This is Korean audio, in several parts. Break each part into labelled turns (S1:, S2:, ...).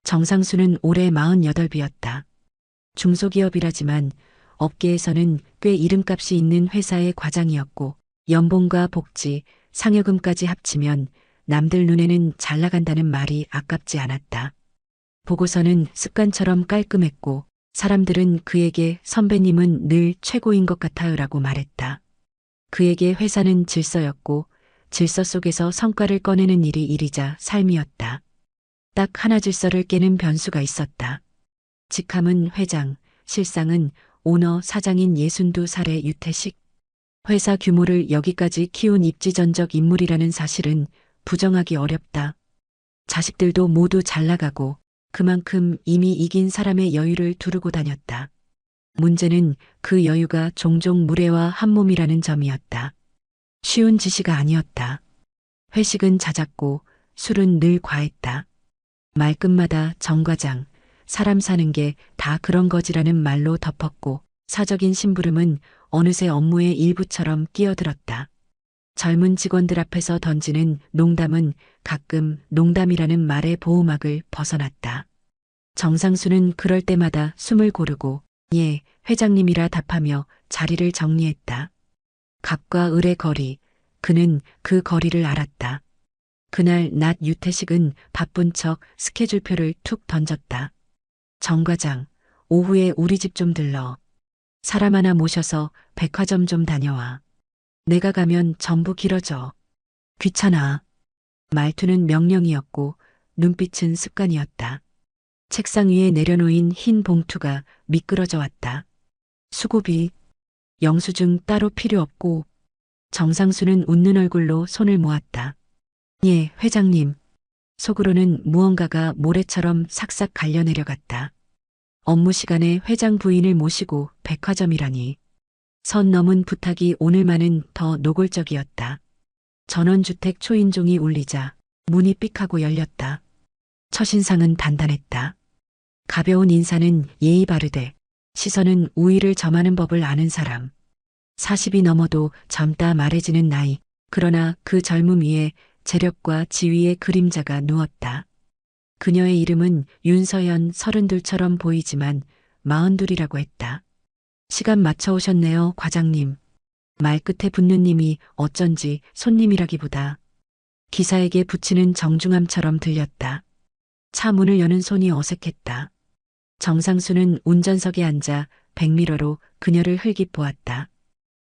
S1: 정상수는 올해 48이었다. 중소기업이라지만 업계에서는 꽤 이름값이 있는 회사의 과장이었고 연봉과 복지, 상여금까지 합치면 남들 눈에는 잘 나간다는 말이 아깝지 않았다. 보고서는 습관처럼 깔끔했고 사람들은 그에게 선배님은 늘 최고인 것 같아요라고 말했다. 그에게 회사는 질서였고 질서 속에서 성과를 꺼내는 일이 일이자 삶이었다. 딱 하나 질서를 깨는 변수가 있었다. 직함은 회장, 실상은 오너 사장인 62살의 유태식. 회사 규모를 여기까지 키운 입지전적 인물이라는 사실은 부정하기 어렵다. 자식들도 모두 잘 나가고 그만큼 이미 이긴 사람의 여유를 두르고 다녔다. 문제는 그 여유가 종종 무례와 한몸이라는 점이었다. 쉬운 지시가 아니었다. 회식은 잦았고 술은 늘 과했다. 말끝마다 정과장, 사람 사는 게 다 그런 거지라는 말로 덮었고 사적인 심부름은 어느새 업무의 일부처럼 끼어들었다. 젊은 직원들 앞에서 던지는 농담은 가끔 농담이라는 말의 보호막을 벗어났다. 정상수는 그럴 때마다 숨을 고르고 예, 회장님이라 답하며 자리를 정리했다. 갑과 을의 거리, 그는 그 거리를 알았다. 그날 낮 유태식은 바쁜 척 스케줄표를 툭 던졌다. 정 과장, 오후에 우리 집 좀 들러. 사람 하나 모셔서 백화점 좀 다녀와. 내가 가면 전부 길어져. 귀찮아. 말투는 명령이었고 눈빛은 습관이었다. 책상 위에 내려놓인 흰 봉투가 미끄러져 왔다. 수고비, 영수증 따로 필요 없고. 정상수는 웃는 얼굴로 손을 모았다. 예, 회장님. 속으로는 무언가가 모래처럼 삭삭 갈려 내려갔다. 업무 시간에 회장 부인을 모시고 백화점이라니. 선 넘은 부탁이 오늘만은 더 노골적이었다. 전원주택 초인종이 울리자 문이 삑하고 열렸다. 첫인상은 단단했다. 가벼운 인사는 예의 바르되 시선은 우위를 점하는 법을 아는 사람. 40이 넘어도 젊다 말해지는 나이. 그러나 그 젊음 위에 재력과 지위의 그림자가 누웠다. 그녀의 이름은 윤서연 32처럼 보이지만 42이라고 했다. 시간 맞춰 오셨네요, 과장님. 말끝에 붙는 님이 어쩐지 손님이라기보다 기사에게 붙이는 정중함처럼 들렸다. 차 문을 여는 손이 어색했다. 정상수는 운전석에 앉아 백미러로 그녀를 흘깃 보았다.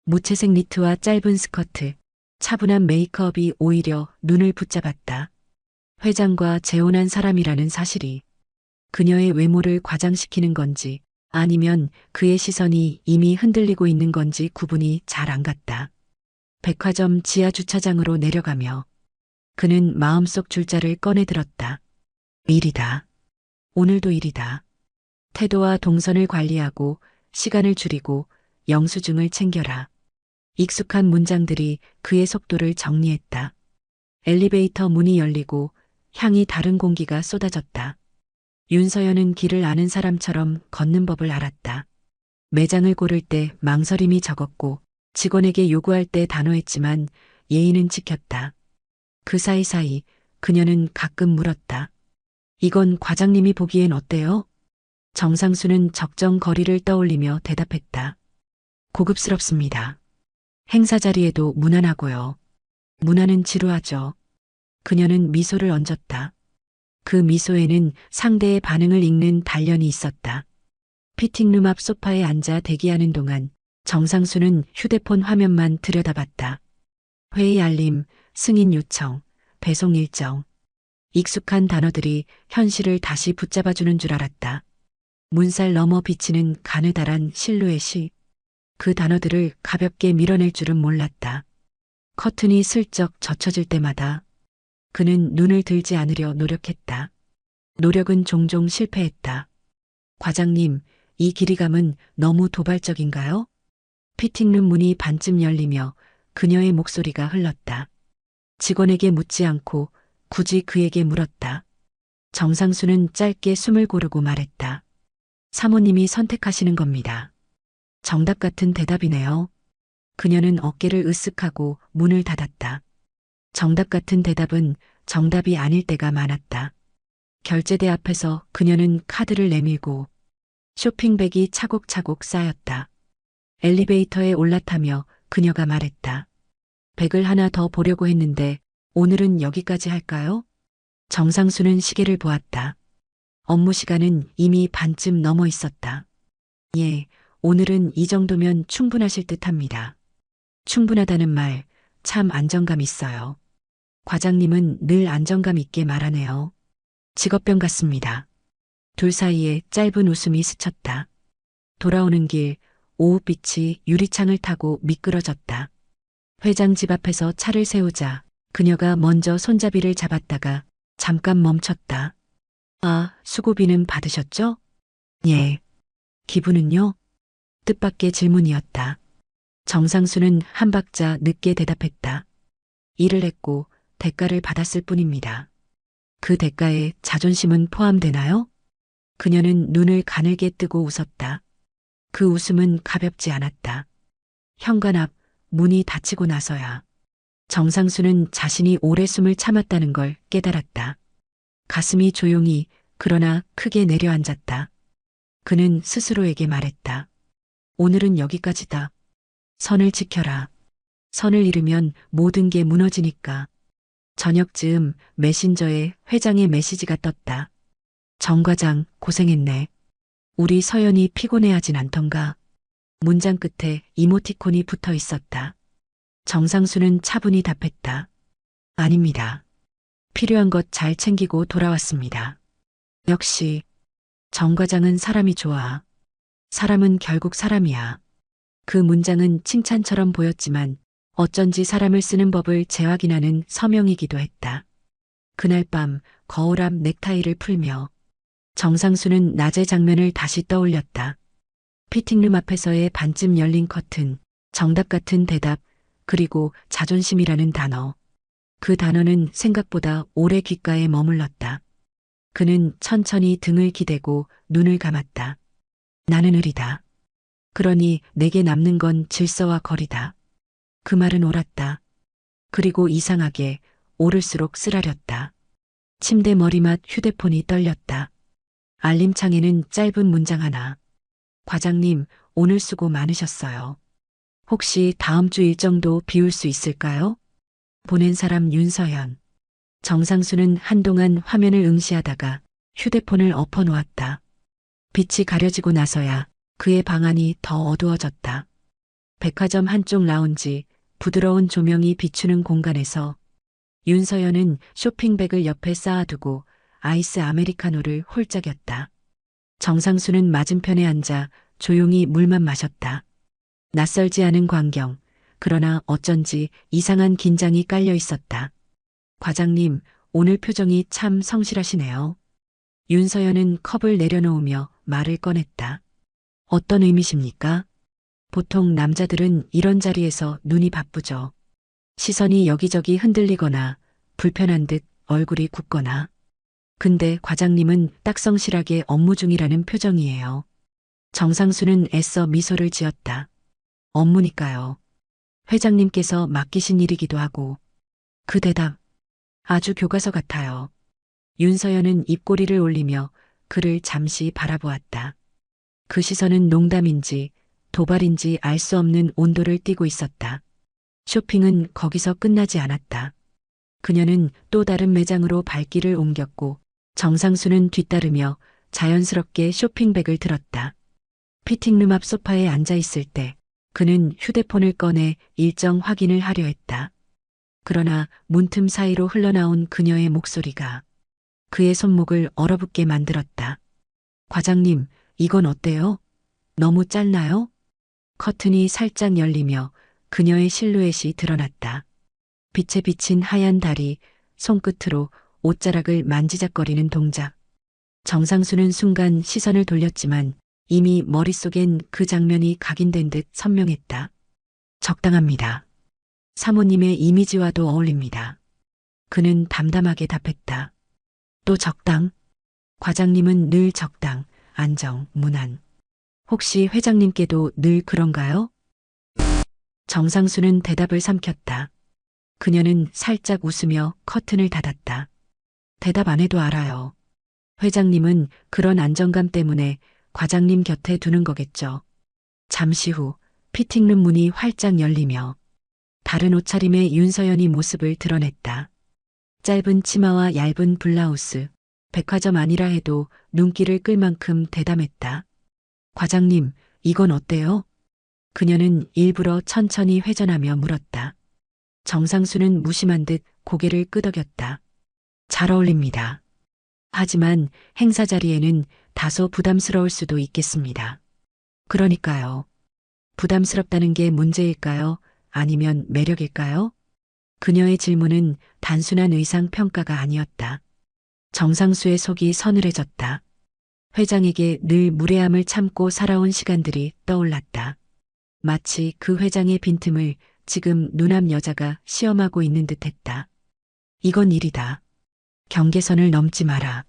S1: 무채색 니트와 짧은 스커트, 차분한 메이크업이 오히려 눈을 붙잡았다. 회장과 재혼한 사람이라는 사실이 그녀의 외모를 과장시키는 건지 아니면 그의 시선이 이미 흔들리고 있는 건지 구분이 잘 안 갔다. 백화점 지하 주차장으로 내려가며 그는 마음속 줄자를 꺼내 들었다. 일이다. 오늘도 일이다. 태도와 동선을 관리하고 시간을 줄이고 영수증을 챙겨라. 익숙한 문장들이 그의 속도를 정리했다. 엘리베이터 문이 열리고 향이 다른 공기가 쏟아졌다. 윤서연은 길을 아는 사람처럼 걷는 법을 알았다. 매장을 고를 때 망설임이 적었고 직원에게 요구할 때 단호했지만 예의는 지켰다. 그 사이사이 그녀는 가끔 물었다. 이건 과장님이 보기엔 어때요? 정상수는 적정 거리를 떠올리며 대답했다. 고급스럽습니다. 행사 자리에도 무난하고요. 문화는 지루하죠. 그녀는 미소를 얹었다. 그 미소에는 상대의 반응을 읽는 단련이 있었다. 피팅룸 앞 소파에 앉아 대기하는 동안 정상수는 휴대폰 화면만 들여다봤다. 회의 알림, 승인 요청, 배송 일정. 익숙한 단어들이 현실을 다시 붙잡아주는 줄 알았다. 문살 너머 비치는 가느다란 실루엣이 그 단어들을 가볍게 밀어낼 줄은 몰랐다. 커튼이 슬쩍 젖혀질 때마다 그는 눈을 들지 않으려 노력했다. 노력은 종종 실패했다. 과장님, 이 길이감은 너무 도발적인가요? 피팅룸 문이 반쯤 열리며 그녀의 목소리가 흘렀다. 직원에게 묻지 않고 굳이 그에게 물었다. 정상수는 짧게 숨을 고르고 말했다. 사모님이 선택하시는 겁니다. 정답 같은 대답이네요. 그녀는 어깨를 으쓱하고 문을 닫았다. 정답 같은 대답은 정답이 아닐 때가 많았다. 결제대 앞에서 그녀는 카드를 내밀고 쇼핑백이 차곡차곡 쌓였다. 엘리베이터에 올라타며 그녀가 말했다. 백을 하나 더 보려고 했는데 오늘은 여기까지 할까요? 정상수는 시계를 보았다. 업무 시간은 이미 반쯤 넘어 있었다. 예, 오늘은 이 정도면 충분하실 듯합니다. 충분하다는 말, 참 안정감 있어요. 과장님은 늘 안정감 있게 말하네요. 직업병 같습니다. 둘 사이에 짧은 웃음이 스쳤다. 돌아오는 길, 오후빛이 유리창을 타고 미끄러졌다. 회장 집 앞에서 차를 세우자 그녀가 먼저 손잡이를 잡았다가 잠깐 멈췄다. 아, 수고비는 받으셨죠? 예. 기분은요? 뜻밖의 질문이었다. 정상수는 한 박자 늦게 대답했다. 일을 했고 대가를 받았을 뿐입니다. 그 대가에 자존심은 포함되나요? 그녀는 눈을 가늘게 뜨고 웃었다. 그 웃음은 가볍지 않았다. 현관 앞 문이 닫히고 나서야 정상수는 자신이 오래 숨을 참았다는 걸 깨달았다. 가슴이 조용히 그러나 크게 내려앉았다. 그는 스스로에게 말했다. 오늘은 여기까지다. 선을 지켜라. 선을 잃으면 모든 게 무너지니까. 저녁쯤 메신저에 회장의 메시지가 떴다. 정 과장 고생했네. 우리 서연이 피곤해하진 않던가. 문장 끝에 이모티콘이 붙어 있었다. 정상수는 차분히 답했다. 아닙니다. 필요한 것 잘 챙기고 돌아왔습니다. 역시 정 과장은 사람이 좋아. 사람은 결국 사람이야. 그 문장은 칭찬처럼 보였지만 어쩐지 사람을 쓰는 법을 재확인하는 서명이기도 했다. 그날 밤 거울 앞 넥타이를 풀며 정상수는 낮의 장면을 다시 떠올렸다. 피팅룸 앞에서의 반쯤 열린 커튼, 정답 같은 대답, 그리고 자존심이라는 단어. 그 단어는 생각보다 오래 귓가에 머물렀다. 그는 천천히 등을 기대고 눈을 감았다. 나는 의리다. 그러니 내게 남는 건 질서와 거리다. 그 말은 옳았다. 그리고 이상하게 오를수록 쓰라렸다. 침대 머리맡 휴대폰이 떨렸다. 알림창에는 짧은 문장 하나. 과장님, 오늘 수고 많으셨어요. 혹시 다음 주 일정도 비울 수 있을까요? 보낸 사람 윤서연. 정상수는 한동안 화면을 응시하다가 휴대폰을 엎어놓았다. 빛이 가려지고 나서야 그의 방안이 더 어두워졌다. 백화점 한쪽 라운지, 부드러운 조명이 비추는 공간에서 윤서연은 쇼핑백을 옆에 쌓아두고 아이스 아메리카노를 홀짝였다. 정상수는 맞은편에 앉아 조용히 물만 마셨다. 낯설지 않은 광경, 그러나 어쩐지 이상한 긴장이 깔려 있었다. 과장님, 오늘 표정이 참 성실하시네요. 윤서연은 컵을 내려놓으며 말을 꺼냈다. 어떤 의미십니까? 보통 남자들은 이런 자리에서 눈이 바쁘죠. 시선이 여기저기 흔들리거나 불편한 듯 얼굴이 굳거나. 근데 과장님은 딱 성실하게 업무 중이라는 표정이에요. 정상수는 애써 미소를 지었다. 업무니까요. 회장님께서 맡기신 일이기도 하고. 그 대답, 아주 교과서 같아요. 윤서연은 입꼬리를 올리며 그를 잠시 바라보았다. 그 시선은 농담인지 도발인지 알 수 없는 온도를 띠고 있었다. 쇼핑은 거기서 끝나지 않았다. 그녀는 또 다른 매장으로 발길을 옮겼고 정상수는 뒤따르며 자연스럽게 쇼핑백을 들었다. 피팅룸 앞 소파에 앉아 있을 때 그는 휴대폰을 꺼내 일정 확인을 하려 했다. 그러나 문틈 사이로 흘러나온 그녀의 목소리가 그의 손목을 얼어붙게 만들었다. 과장님, 이건 어때요? 너무 짧나요? 커튼이 살짝 열리며 그녀의 실루엣이 드러났다. 빛에 비친 하얀 다리, 손끝으로 옷자락을 만지작거리는 동작. 정상수는 순간 시선을 돌렸지만 이미 머릿속엔 그 장면이 각인된 듯 선명했다. 적당합니다. 사모님의 이미지와도 어울립니다. 그는 담담하게 답했다. 또 적당? 과장님은 늘 적당, 안정, 무난. 혹시 회장님께도 늘 그런가요? 정상수는 대답을 삼켰다. 그녀는 살짝 웃으며 커튼을 닫았다. 대답 안 해도 알아요. 회장님은 그런 안정감 때문에 과장님 곁에 두는 거겠죠. 잠시 후 피팅룸 문이 활짝 열리며 다른 옷차림의 윤서연이 모습을 드러냈다. 짧은 치마와 얇은 블라우스, 백화점 아니라 해도 눈길을 끌 만큼 대담했다. 과장님, 이건 어때요? 그녀는 일부러 천천히 회전하며 물었다. 정상수는 무심한 듯 고개를 끄덕였다. 잘 어울립니다. 하지만 행사 자리에는 다소 부담스러울 수도 있겠습니다. 그러니까요. 부담스럽다는 게 문제일까요? 아니면 매력일까요? 그녀의 질문은 단순한 의상 평가가 아니었다. 정상수의 속이 서늘해졌다. 회장에게 늘 무례함을 참고 살아온 시간들이 떠올랐다. 마치 그 회장의 빈틈을 지금 누남 여자가 시험하고 있는 듯했다. 이건 일이다. 경계선을 넘지 마라.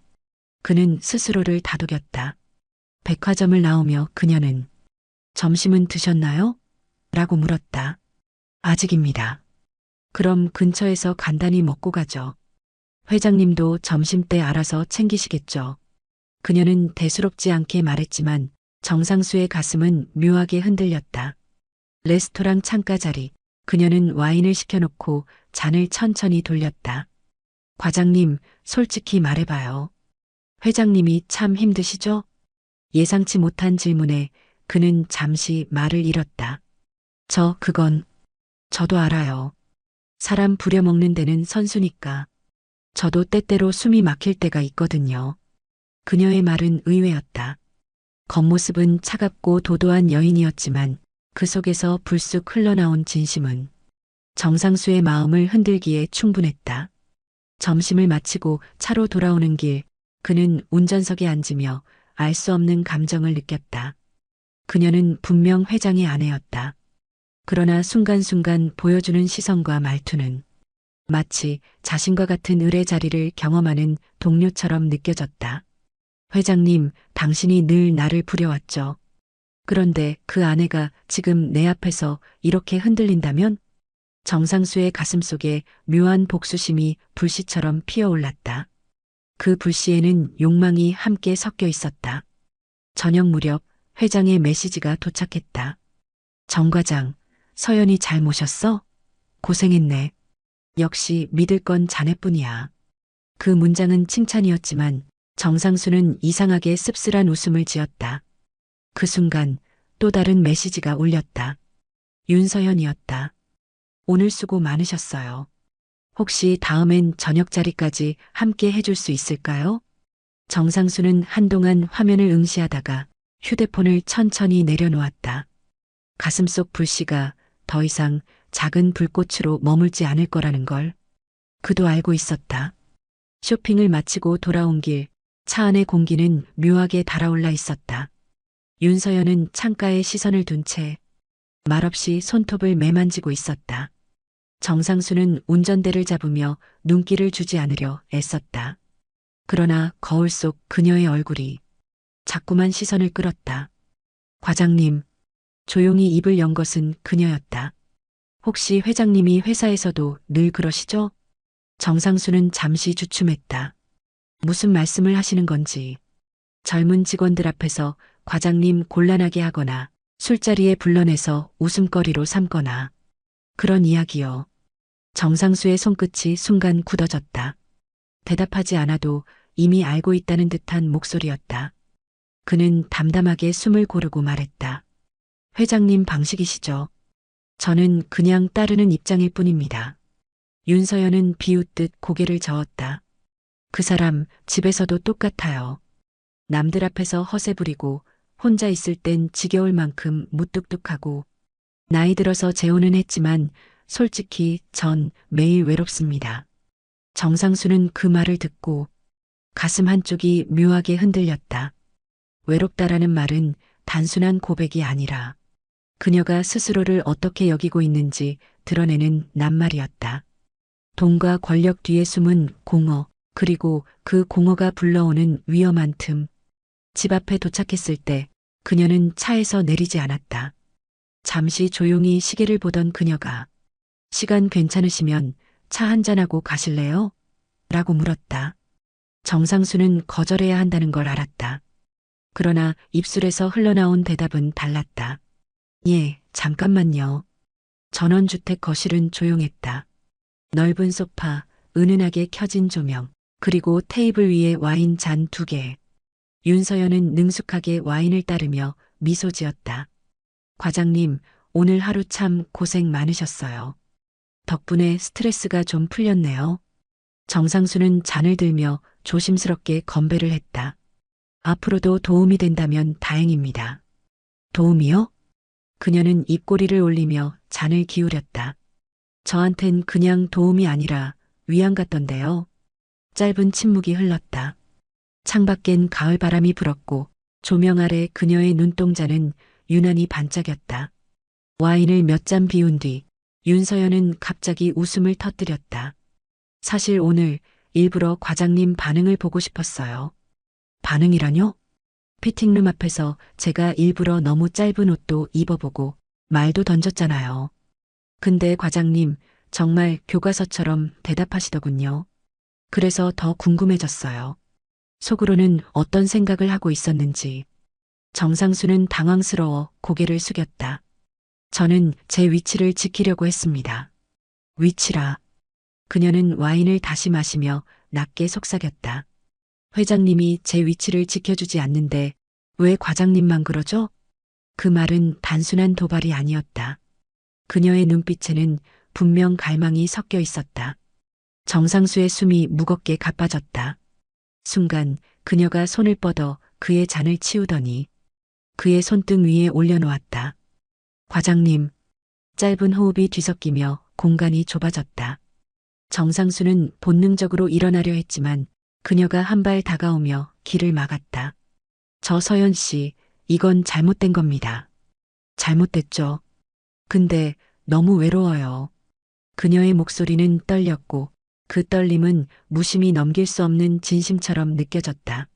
S1: 그는 스스로를 다독였다. 백화점을 나오며 그녀는 점심은 드셨나요? 라고 물었다. 아직입니다. 그럼 근처에서 간단히 먹고 가죠. 회장님도 점심때 알아서 챙기시겠죠. 그녀는 대수롭지 않게 말했지만 정상수의 가슴은 묘하게 흔들렸다. 레스토랑 창가 자리, 그녀는 와인을 시켜놓고 잔을 천천히 돌렸다. 과장님, 솔직히 말해봐요. 회장님이 참 힘드시죠? 예상치 못한 질문에 그는 잠시 말을 잃었다. 그건 저도 알아요. 사람 부려먹는 데는 선수니까. 저도 때때로 숨이 막힐 때가 있거든요. 그녀의 말은 의외였다. 겉모습은 차갑고 도도한 여인이었지만 그 속에서 불쑥 흘러나온 진심은 정상수의 마음을 흔들기에 충분했다. 점심을 마치고 차로 돌아오는 길, 그는 운전석에 앉으며 알 수 없는 감정을 느꼈다. 그녀는 분명 회장의 아내였다. 그러나 순간순간 보여주는 시선과 말투는 마치 자신과 같은 을의 자리를 경험하는 동료처럼 느껴졌다. 회장님, 당신이 늘 나를 부려왔죠. 그런데 그 아내가 지금 내 앞에서 이렇게 흔들린다면? 정상수의 가슴속에 묘한 복수심이 불씨처럼 피어올랐다. 그 불씨에는 욕망이 함께 섞여 있었다. 저녁 무렵 회장의 메시지가 도착했다. 정 과장, 서연이 잘 모셨어? 고생했네. 역시 믿을 건 자네뿐이야. 그 문장은 칭찬이었지만 정상수는 이상하게 씁쓸한 웃음을 지었다. 그 순간 또 다른 메시지가 울렸다. 윤서연이었다. 오늘 수고 많으셨어요. 혹시 다음엔 저녁 자리까지 함께 해줄 수 있을까요? 정상수는 한동안 화면을 응시하다가 휴대폰을 천천히 내려놓았다. 가슴속 불씨가 더 이상 작은 불꽃으로 머물지 않을 거라는 걸 그도 알고 있었다. 쇼핑을 마치고 돌아온 길, 차 안의 공기는 묘하게 달아올라 있었다. 윤서연은 창가에 시선을 둔 채 말없이 손톱을 매만지고 있었다. 정상수는 운전대를 잡으며 눈길을 주지 않으려 애썼다. 그러나 거울 속 그녀의 얼굴이 자꾸만 시선을 끌었다. 과장님, 조용히 입을 연 것은 그녀였다. 혹시 회장님이 회사에서도 늘 그러시죠? 정상수는 잠시 주춤했다. 무슨 말씀을 하시는 건지. 젊은 직원들 앞에서 과장님 곤란하게 하거나 술자리에 불러내서 웃음거리로 삼거나 그런 이야기요. 정상수의 손끝이 순간 굳어졌다. 대답하지 않아도 이미 알고 있다는 듯한 목소리였다. 그는 담담하게 숨을 고르고 말했다. 회장님 방식이시죠. 저는 그냥 따르는 입장일 뿐입니다. 윤서연은 비웃듯 고개를 저었다. 그 사람 집에서도 똑같아요. 남들 앞에서 허세 부리고 혼자 있을 땐 지겨울 만큼 무뚝뚝하고 나이 들어서 재혼은 했지만 솔직히 전 매일 외롭습니다. 정상수는 그 말을 듣고 가슴 한쪽이 묘하게 흔들렸다. 외롭다라는 말은 단순한 고백이 아니라 그녀가 스스로를 어떻게 여기고 있는지 드러내는 낱말이었다. 돈과 권력 뒤에 숨은 공허, 그리고 그 공허가 불러오는 위험한 틈. 집 앞에 도착했을 때 그녀는 차에서 내리지 않았다. 잠시 조용히 시계를 보던 그녀가 시간 괜찮으시면 차 한잔하고 가실래요? 라고 물었다. 정상수는 거절해야 한다는 걸 알았다. 그러나 입술에서 흘러나온 대답은 달랐다. 예, 잠깐만요. 전원주택 거실은 조용했다. 넓은 소파, 은은하게 켜진 조명, 그리고 테이블 위에 와인 잔 2개. 윤서연은 능숙하게 와인을 따르며 미소 지었다. 과장님, 오늘 하루 참 고생 많으셨어요. 덕분에 스트레스가 좀 풀렸네요. 정상수는 잔을 들며 조심스럽게 건배를 했다. 앞으로도 도움이 된다면 다행입니다. 도움이요? 그녀는 입꼬리를 올리며 잔을 기울였다. 저한텐 그냥 도움이 아니라 위안 같던데요. 짧은 침묵이 흘렀다. 창밖엔 가을바람이 불었고 조명 아래 그녀의 눈동자는 유난히 반짝였다. 와인을 몇 잔 비운 뒤 윤서연은 갑자기 웃음을 터뜨렸다. 사실 오늘 일부러 과장님 반응을 보고 싶었어요. 반응이라뇨? 피팅룸 앞에서 제가 일부러 너무 짧은 옷도 입어보고 말도 던졌잖아요. 근데 과장님 정말 교과서처럼 대답하시더군요. 그래서 더 궁금해졌어요. 속으로는 어떤 생각을 하고 있었는지. 정상수는 당황스러워 고개를 숙였다. 저는 제 위치를 지키려고 했습니다. 위치라. 그녀는 와인을 다시 마시며 낮게 속삭였다. 회장님이 제 위치를 지켜주지 않는데 왜 과장님만 그러죠? 그 말은 단순한 도발이 아니었다. 그녀의 눈빛에는 분명 갈망이 섞여 있었다. 정상수의 숨이 무겁게 가빠졌다. 순간 그녀가 손을 뻗어 그의 잔을 치우더니 그의 손등 위에 올려놓았다. 과장님, 짧은 호흡이 뒤섞이며 공간이 좁아졌다. 정상수는 본능적으로 일어나려 했지만 그녀가 한 발 다가오며 길을 막았다. 저 서연 씨, 이건 잘못된 겁니다. 잘못됐죠. 근데 너무 외로워요. 그녀의 목소리는 떨렸고 그 떨림은 무심히 넘길 수 없는 진심처럼 느껴졌다.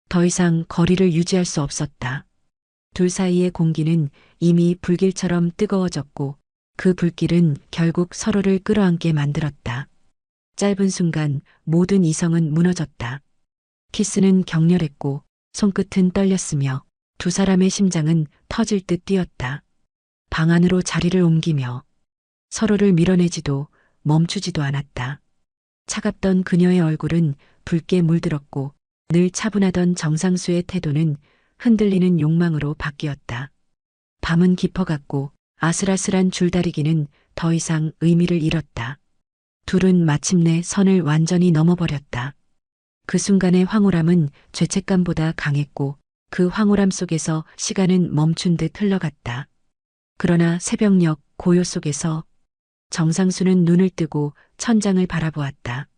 S1: 더 이상 거리를 유지할 수 없었다. 둘 사이의 공기는 이미 불길처럼 뜨거워졌고 그 불길은 결국 서로를 끌어안게 만들었다. 짧은 순간 모든 이성은 무너졌다. 키스는 격렬했고 손끝은 떨렸으며 두 사람의 심장은 터질 듯 뛰었다. 방 안으로 자리를 옮기며 서로를 밀어내지도 멈추지도 않았다. 차갑던 그녀의 얼굴은 붉게 물들었고 늘 차분하던 정상수의 태도는 흔들리는 욕망으로 바뀌었다. 밤은 깊어갔고 아슬아슬한 줄다리기는 더 이상 의미를 잃었다. 둘은 마침내 선을 완전히 넘어버렸다. 그 순간의 황홀함은 죄책감보다 강했고 그 황홀함 속에서 시간은 멈춘 듯 흘러갔다. 그러나 새벽녘 고요 속에서 정상수는 눈을 뜨고 천장을 바라보았다.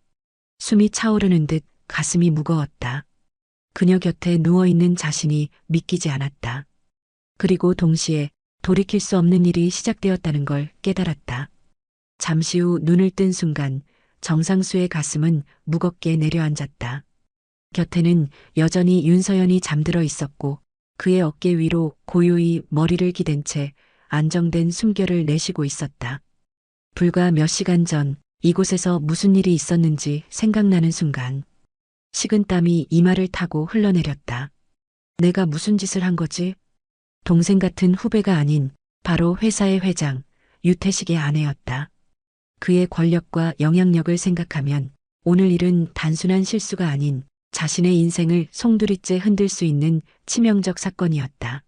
S1: 숨이 차오르는 듯 가슴이 무거웠다. 그녀 곁에 누워있는 자신이 믿기지 않았다. 그리고 동시에 돌이킬 수 없는 일이 시작되었다는 걸 깨달았다. 잠시 후 눈을 뜬 순간 정상수의 가슴은 무겁게 내려앉았다. 곁에는 여전히 윤서연이 잠들어 있었고 그의 어깨 위로 고요히 머리를 기댄 채 안정된 숨결을 내쉬고 있었다. 불과 몇 시간 전 이곳에서 무슨 일이 있었는지 생각나는 순간 식은땀이 이마를 타고 흘러내렸다. 내가 무슨 짓을 한 거지? 동생 같은 후배가 아닌 바로 회사의 회장 유태식의 아내였다. 그의 권력과 영향력을 생각하면 오늘 일은 단순한 실수가 아닌 자신의 인생을 송두리째 흔들 수 있는 치명적 사건이었다.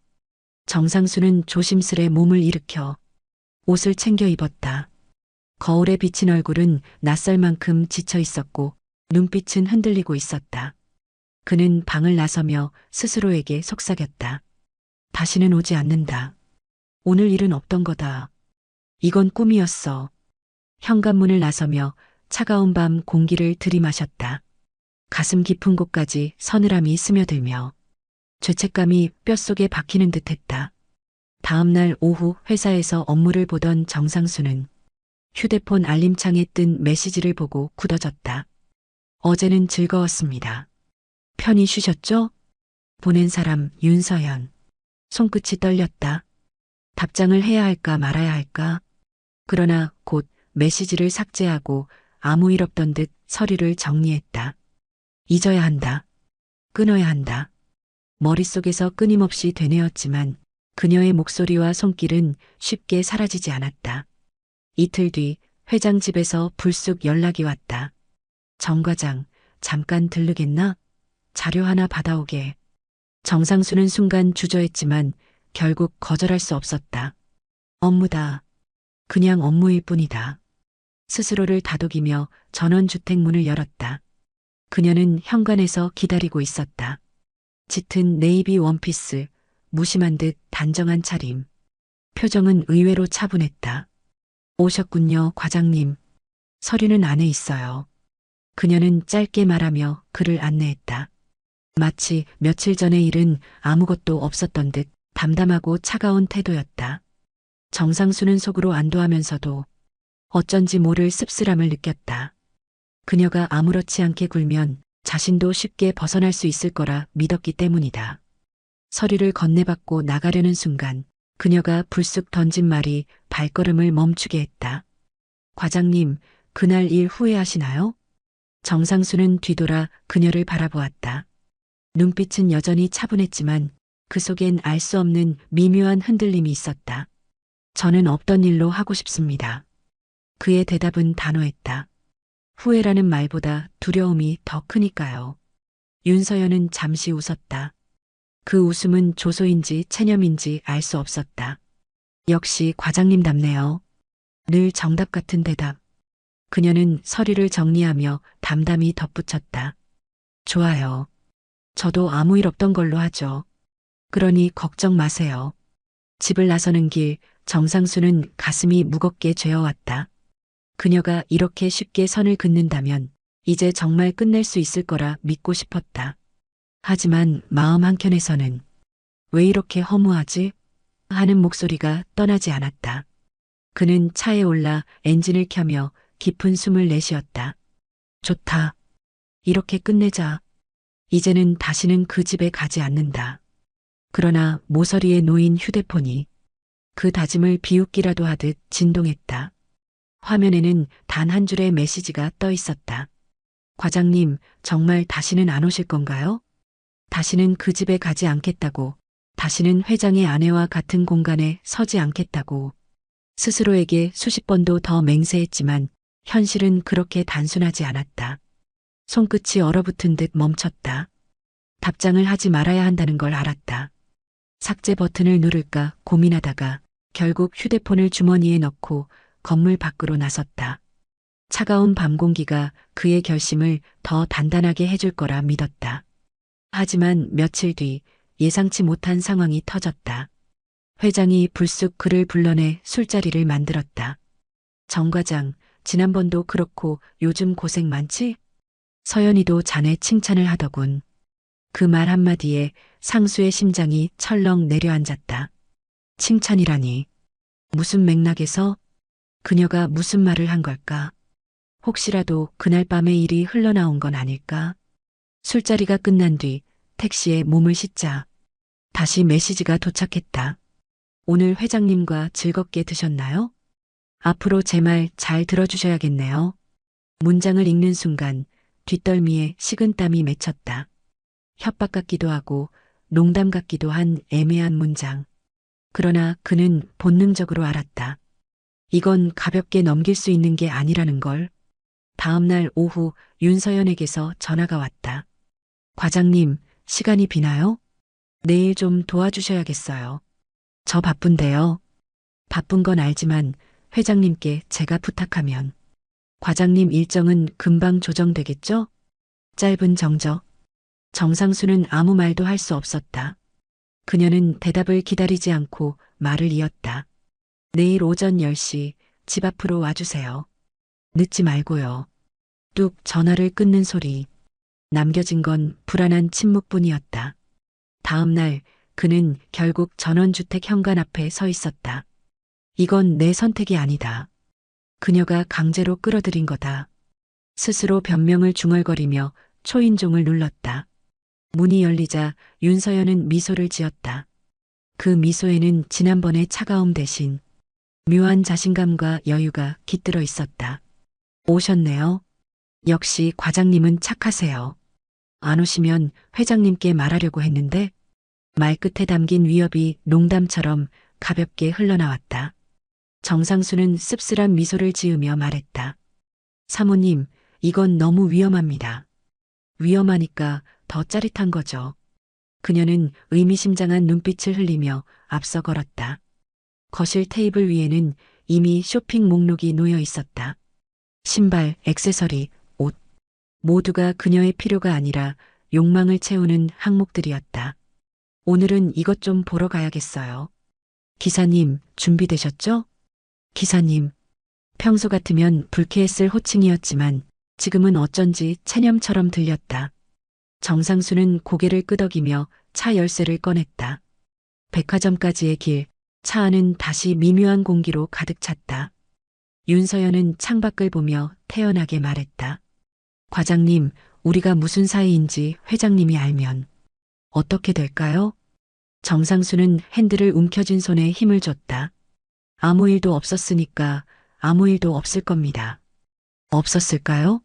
S1: 정상수는 조심스레 몸을 일으켜 옷을 챙겨 입었다. 거울에 비친 얼굴은 낯설 만큼 지쳐 있었고 눈빛은 흔들리고 있었다. 그는 방을 나서며 스스로에게 속삭였다. 다시는 오지 않는다. 오늘 일은 없던 거다. 이건 꿈이었어. 현관문을 나서며 차가운 밤 공기를 들이마셨다. 가슴 깊은 곳까지 서늘함이 스며들며 죄책감이 뼛속에 박히는 듯했다. 다음 날 오후 회사에서 업무를 보던 정상수는 휴대폰 알림창에 뜬 메시지를 보고 굳어졌다. 어제는 즐거웠습니다. 편히 쉬셨죠? 보낸 사람 윤서연. 손끝이 떨렸다. 답장을 해야 할까 말아야 할까? 그러나 곧 메시지를 삭제하고 아무 일 없던 듯 서류를 정리했다. 잊어야 한다. 끊어야 한다. 머릿속에서 끊임없이 되뇌었지만 그녀의 목소리와 손길은 쉽게 사라지지 않았다. 이틀 뒤 회장 집에서 불쑥 연락이 왔다. 정 과장, 잠깐 들르겠나? 자료 하나 받아오게. 정상수는 순간 주저했지만 결국 거절할 수 없었다. 업무다. 그냥 업무일 뿐이다. 스스로를 다독이며 전원주택 문을 열었다. 그녀는 현관에서 기다리고 있었다. 짙은 네이비 원피스, 무심한 듯 단정한 차림. 표정은 의외로 차분했다. 오셨군요, 과장님. 서류는 안에 있어요. 그녀는 짧게 말하며 그를 안내했다. 마치 며칠 전의 일은 아무것도 없었던 듯 담담하고 차가운 태도였다. 정상수는 속으로 안도하면서도 어쩐지 모를 씁쓸함을 느꼈다. 그녀가 아무렇지 않게 굴면 자신도 쉽게 벗어날 수 있을 거라 믿었기 때문이다. 서류를 건네받고 나가려는 순간 그녀가 불쑥 던진 말이 발걸음을 멈추게 했다. 과장님, 그날 일 후회하시나요? 정상수는 뒤돌아 그녀를 바라보았다. 눈빛은 여전히 차분했지만 그 속엔 알 수 없는 미묘한 흔들림이 있었다. 저는 없던 일로 하고 싶습니다. 그의 대답은 단호했다. 후회라는 말보다 두려움이 더 크니까요. 윤서연은 잠시 웃었다. 그 웃음은 조소인지 체념인지 알 수 없었다. 역시 과장님답네요. 늘 정답 같은 대답. 그녀는 서류를 정리하며 담담히 덧붙였다. 좋아요. 저도 아무 일 없던 걸로 하죠. 그러니 걱정 마세요. 집을 나서는 길 정상수는 가슴이 무겁게 죄어왔다. 그녀가 이렇게 쉽게 선을 긋는다면 이제 정말 끝낼 수 있을 거라 믿고 싶었다. 하지만 마음 한켠에서는 왜 이렇게 허무하지? 하는 목소리가 떠나지 않았다. 그는 차에 올라 엔진을 켜며 깊은 숨을 내쉬었다. 좋다. 이렇게 끝내자. 이제는 다시는 그 집에 가지 않는다. 그러나 모서리에 놓인 휴대폰이 그 다짐을 비웃기라도 하듯 진동했다. 화면에는 단 한 줄의 메시지가 떠 있었다. 과장님, 정말 다시는 안 오실 건가요? 다시는 그 집에 가지 않겠다고, 다시는 회장의 아내와 같은 공간에 서지 않겠다고. 스스로에게 수십 번도 더 맹세했지만 현실은 그렇게 단순하지 않았다. 손끝이 얼어붙은 듯 멈췄다. 답장을 하지 말아야 한다는 걸 알았다. 삭제 버튼을 누를까 고민하다가 결국 휴대폰을 주머니에 넣고 건물 밖으로 나섰다. 차가운 밤 공기가 그의 결심을 더 단단하게 해줄 거라 믿었다. 하지만 며칠 뒤 예상치 못한 상황이 터졌다. 회장이 불쑥 그를 불러내 술자리를 만들었다. 정 과장, 지난번도 그렇고 요즘 고생 많지? 서연이도 자네 칭찬을 하더군. 그 말 한마디에 상수의 심장이 철렁 내려앉았다. 칭찬이라니. 무슨 맥락에서? 그녀가 무슨 말을 한 걸까? 혹시라도 그날 밤의 일이 흘러나온 건 아닐까? 술자리가 끝난 뒤 택시에 몸을 싣자 다시 메시지가 도착했다. 오늘 회장님과 즐겁게 드셨나요? 앞으로 제 말 잘 들어주셔야겠네요. 문장을 읽는 순간 뒷덜미에 식은땀이 맺혔다. 협박 같기도 하고 농담 같기도 한 애매한 문장. 그러나 그는 본능적으로 알았다. 이건 가볍게 넘길 수 있는 게 아니라는 걸. 다음 날 오후 윤서연에게서 전화가 왔다. 과장님, 시간이 비나요? 내일 좀 도와주셔야겠어요. 저 바쁜데요. 바쁜 건 알지만 회장님께 제가 부탁하면. 과장님 일정은 금방 조정되겠죠? 짧은 정적. 정상수는 아무 말도 할 수 없었다. 그녀는 대답을 기다리지 않고 말을 이었다. 내일 오전 10시 집 앞으로 와주세요. 늦지 말고요. 뚝 전화를 끊는 소리. 남겨진 건 불안한 침묵뿐이었다. 다음 날 그는 결국 전원주택 현관 앞에 서 있었다. 이건 내 선택이 아니다. 그녀가 강제로 끌어들인 거다. 스스로 변명을 중얼거리며 초인종을 눌렀다. 문이 열리자 윤서연은 미소를 지었다. 그 미소에는 지난번의 차가움 대신 묘한 자신감과 여유가 깃들어 있었다. 오셨네요. 역시 과장님은 착하세요. 안 오시면 회장님께 말하려고 했는데 말끝에 담긴 위협이 농담처럼 가볍게 흘러나왔다. 정상수는 씁쓸한 미소를 지으며 말했다. 사모님, 이건 너무 위험합니다. 위험하니까 더 짜릿한 거죠. 그녀는 의미심장한 눈빛을 흘리며 앞서 걸었다. 거실 테이블 위에는 이미 쇼핑 목록이 놓여 있었다. 신발, 액세서리, 옷. 모두가 그녀의 필요가 아니라 욕망을 채우는 항목들이었다. 오늘은 이것 좀 보러 가야겠어요. 기사님, 준비되셨죠? 기사님. 평소 같으면 불쾌했을 호칭이었지만 지금은 어쩐지 체념처럼 들렸다. 정상수는 고개를 끄덕이며 차 열쇠를 꺼냈다. 백화점까지의 길, 차 안은 다시 미묘한 공기로 가득 찼다. 윤서연은 창밖을 보며 태연하게 말했다. 과장님, 우리가 무슨 사이인지 회장님이 알면 어떻게 될까요? 정상수는 핸들을 움켜쥔 손에 힘을 줬다. 아무 일도 없었으니까 아무 일도 없을 겁니다. 없었을까요?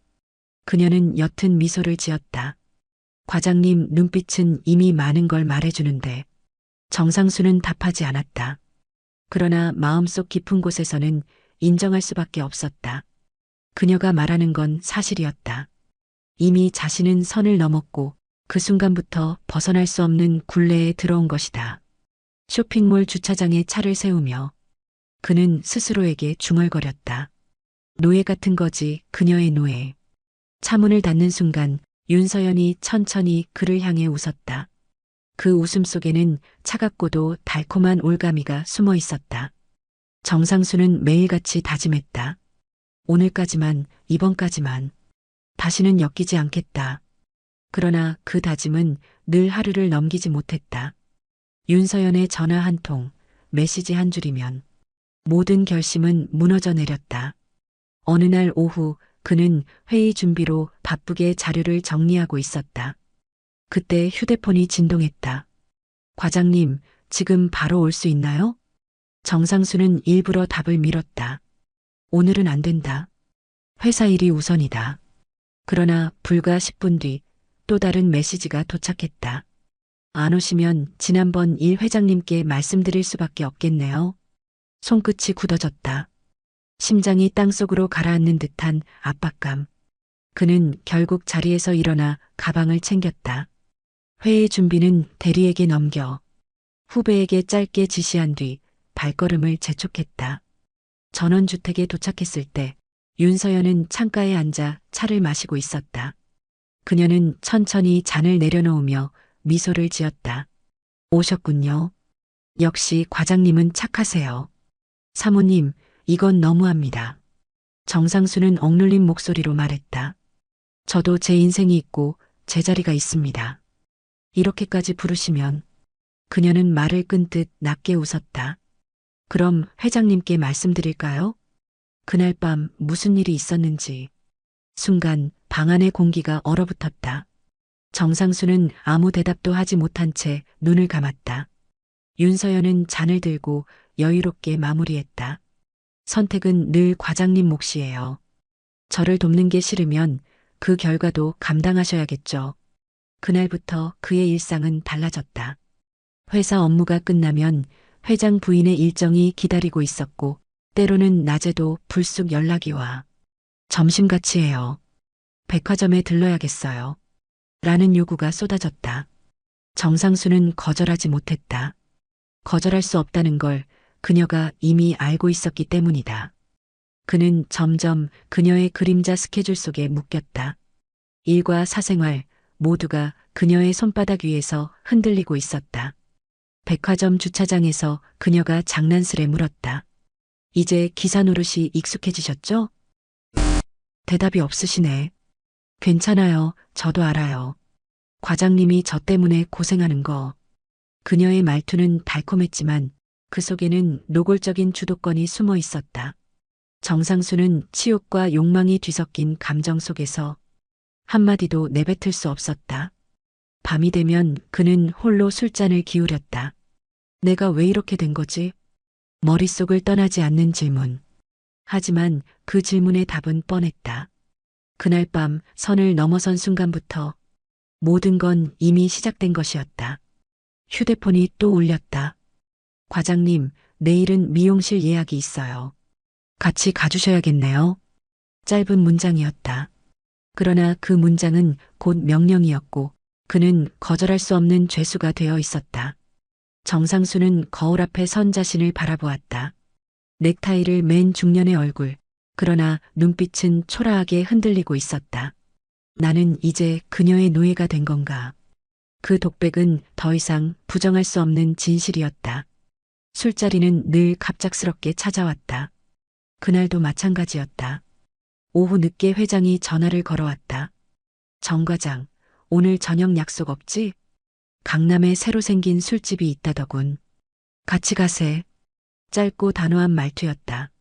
S1: 그녀는 옅은 미소를 지었다. 과장님 눈빛은 이미 많은 걸 말해주는데 정상수는 답하지 않았다. 그러나 마음속 깊은 곳에서는 인정할 수밖에 없었다. 그녀가 말하는 건 사실이었다. 이미 자신은 선을 넘었고 그 순간부터 벗어날 수 없는 굴레에 들어온 것이다. 쇼핑몰 주차장에 차를 세우며 그는 스스로에게 중얼거렸다. 노예 같은 거지, 그녀의 노예. 차문을 닫는 순간 윤서연이 천천히 그를 향해 웃었다. 그 웃음 속에는 차갑고도 달콤한 올가미가 숨어 있었다. 정상수는 매일같이 다짐했다. 오늘까지만, 이번까지만. 다시는 엮이지 않겠다. 그러나 그 다짐은 늘 하루를 넘기지 못했다. 윤서연의 전화 한 통, 메시지 한 줄이면 모든 결심은 무너져 내렸다. 어느 날 오후 그는 회의 준비로 바쁘게 자료를 정리하고 있었다. 그때 휴대폰이 진동했다. 과장님, 지금 바로 올 수 있나요? 정상수는 일부러 답을 미뤘다. 오늘은 안 된다. 회사 일이 우선이다. 그러나 불과 10분 뒤 또 다른 메시지가 도착했다. 안 오시면 지난번 일 회장님께 말씀드릴 수밖에 없겠네요. 손끝이 굳어졌다. 심장이 땅속으로 가라앉는 듯한 압박감. 그는 결국 자리에서 일어나 가방을 챙겼다. 회의 준비는 대리에게 넘겨 후배에게 짧게 지시한 뒤 발걸음을 재촉했다. 전원주택에 도착했을 때 윤서연은 창가에 앉아 차를 마시고 있었다. 그녀는 천천히 잔을 내려놓으며 미소를 지었다. 오셨군요. 역시 과장님은 착하세요. 사모님, 이건 너무합니다. 정상수는 억눌린 목소리로 말했다. 저도 제 인생이 있고 제 자리가 있습니다. 이렇게까지 부르시면 그녀는 말을 끊듯 낮게 웃었다. 그럼 회장님께 말씀드릴까요? 그날 밤 무슨 일이 있었는지. 순간 방 안의 공기가 얼어붙었다. 정상수는 아무 대답도 하지 못한 채 눈을 감았다. 윤서연은 잔을 들고 여유롭게 마무리했다. 선택은 늘 과장님 몫이에요. 저를 돕는 게 싫으면 그 결과도 감당하셔야겠죠. 그날부터 그의 일상은 달라졌다. 회사 업무가 끝나면 회장 부인의 일정이 기다리고 있었고 때로는 낮에도 불쑥 연락이 와. 점심같이 해요. 백화점에 들러야겠어요. 라는 요구가 쏟아졌다. 정상수는 거절하지 못했다. 거절할 수 없다는 걸 그녀가 이미 알고 있었기 때문이다. 그는 점점 그녀의 그림자 스케줄 속에 묶였다. 일과 사생활 모두가 그녀의 손바닥 위에서 흔들리고 있었다. 백화점 주차장에서 그녀가 장난스레 물었다. 이제 기사 노릇이 익숙해지셨죠? 대답이 없으시네. 괜찮아요. 저도 알아요. 과장님이 저 때문에 고생하는 거. 그녀의 말투는 달콤했지만 그 속에는 노골적인 주도권이 숨어 있었다. 정상수는 치욕과 욕망이 뒤섞인 감정 속에서 한마디도 내뱉을 수 없었다. 밤이 되면 그는 홀로 술잔을 기울였다. 내가 왜 이렇게 된 거지? 머릿속을 떠나지 않는 질문. 하지만 그 질문의 답은 뻔했다. 그날 밤 선을 넘어선 순간부터 모든 건 이미 시작된 것이었다. 휴대폰이 또 울렸다. 과장님, 내일은 미용실 예약이 있어요. 같이 가주셔야겠네요. 짧은 문장이었다. 그러나 그 문장은 곧 명령이었고 그는 거절할 수 없는 죄수가 되어 있었다. 정상수는 거울 앞에 선 자신을 바라보았다. 넥타이를 맨 중년의 얼굴, 그러나 눈빛은 초라하게 흔들리고 있었다. 나는 이제 그녀의 노예가 된 건가? 그 독백은 더 이상 부정할 수 없는 진실이었다. 술자리는 늘 갑작스럽게 찾아왔다. 그날도 마찬가지였다. 오후 늦게 회장이 전화를 걸어왔다. 정 과장, 오늘 저녁 약속 없지? 강남에 새로 생긴 술집이 있다더군. 같이 가세. 짧고 단호한 말투였다.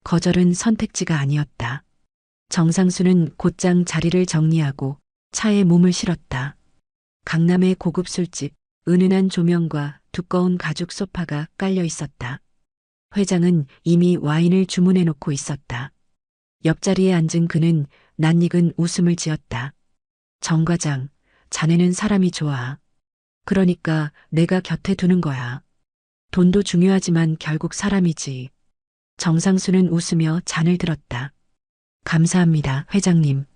S1: 거절은 선택지가 아니었다. 정상수는 곧장 자리를 정리하고 차에 몸을 실었다. 강남의 고급 술집, 은은한 조명과 두꺼운 가죽 소파가 깔려 있었다. 회장은 이미 와인을 주문해 놓고 있었다. 옆자리에 앉은 그는 낯익은 웃음을 지었다. 정 과장, 자네는 사람이 좋아. 그러니까 내가 곁에 두는 거야. 돈도 중요하지만 결국 사람이지. 정상수는 웃으며 잔을 들었다. 감사합니다, 회장님.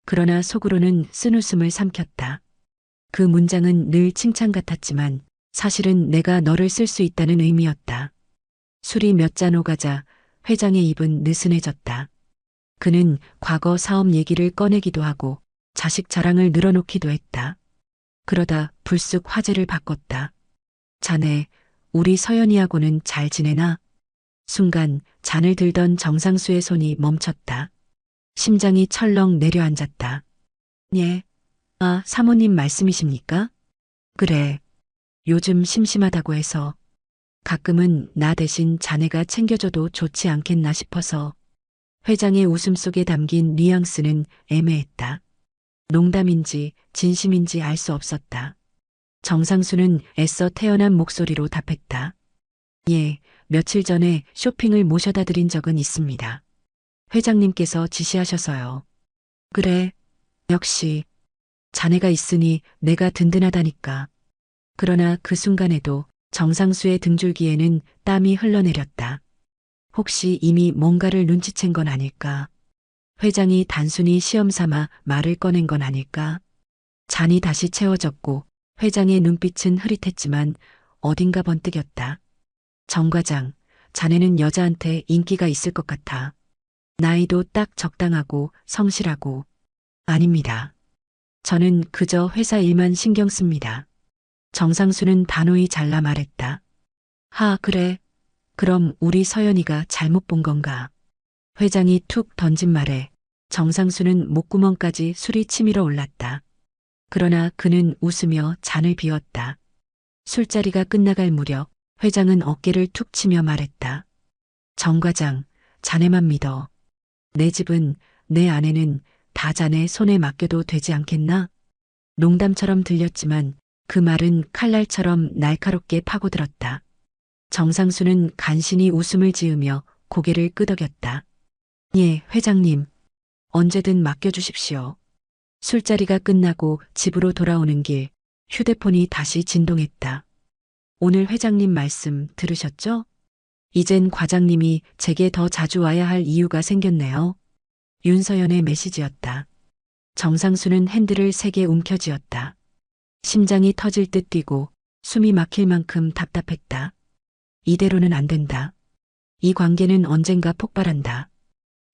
S1: 그러나 속으로는 쓴웃음을 삼켰다. 그 문장은 늘 칭찬 같았지만 사실은 내가 너를 쓸 수 있다는 의미였다. 술이 몇 잔 오가자 회장의 입은 느슨해졌다. 그는 과거 사업 얘기를 꺼내기도 하고 자식 자랑을 늘어놓기도 했다. 그러다 불쑥 화제를 바꿨다. 자네, 우리 서연이하고는 잘 지내나? 순간 잔을 들던 정상수의 손이 멈췄다. 심장이 철렁 내려앉았다. 예. 아, 사모님 말씀이십니까? 그래. 요즘 심심하다고 해서 가끔은 나 대신 자네가 챙겨줘도 좋지 않겠나 싶어서. 회장의 웃음 속에 담긴 뉘앙스는 애매했다. 농담인지 진심인지 알 수 없었다. 정상수는 애써 태어난 목소리로 답했다. 예, 며칠 전에 쇼핑을 모셔다 드린 적은 있습니다. 회장님께서 지시하셔서요. 그래, 역시 자네가 있으니 내가 든든하다니까. 그러나 그 순간에도 정상수의 등줄기에는 땀이 흘러내렸다. 혹시 이미 뭔가를 눈치챈 건 아닐까? 회장이 단순히 시험 삼아 말을 꺼낸 건 아닐까? 잔이 다시 채워졌고 회장의 눈빛은 흐릿했지만 어딘가 번뜩였다. 정 과장, 자네는 여자한테 인기가 있을 것 같아. 나이도 딱 적당하고 성실하고. 아닙니다. 저는 그저 회사 일만 신경 씁니다. 정상수는 단호히 잘라 말했다. 하, 그래. 그럼 우리 서연이가 잘못 본 건가? 회장이 툭 던진 말에 정상수는 목구멍까지 술이 치밀어 올랐다. 그러나 그는 웃으며 잔을 비웠다. 술자리가 끝나갈 무렵 회장은 어깨를 툭 치며 말했다. 정 과장, 자네만 믿어. 내 집은, 내 아내는 다 자네 손에 맡겨도 되지 않겠나? 농담처럼 들렸지만 그 말은 칼날처럼 날카롭게 파고들었다. 정상수는 간신히 웃음을 지으며 고개를 끄덕였다. 예, 회장님. 언제든 맡겨주십시오. 술자리가 끝나고 집으로 돌아오는 길 휴대폰이 다시 진동했다. 오늘 회장님 말씀 들으셨죠? 이젠 과장님이 제게 더 자주 와야 할 이유가 생겼네요. 윤서연의 메시지였다. 정상수는 핸들을 세게 움켜쥐었다. 심장이 터질 듯 뛰고 숨이 막힐 만큼 답답했다. 이대로는 안 된다. 이 관계는 언젠가 폭발한다.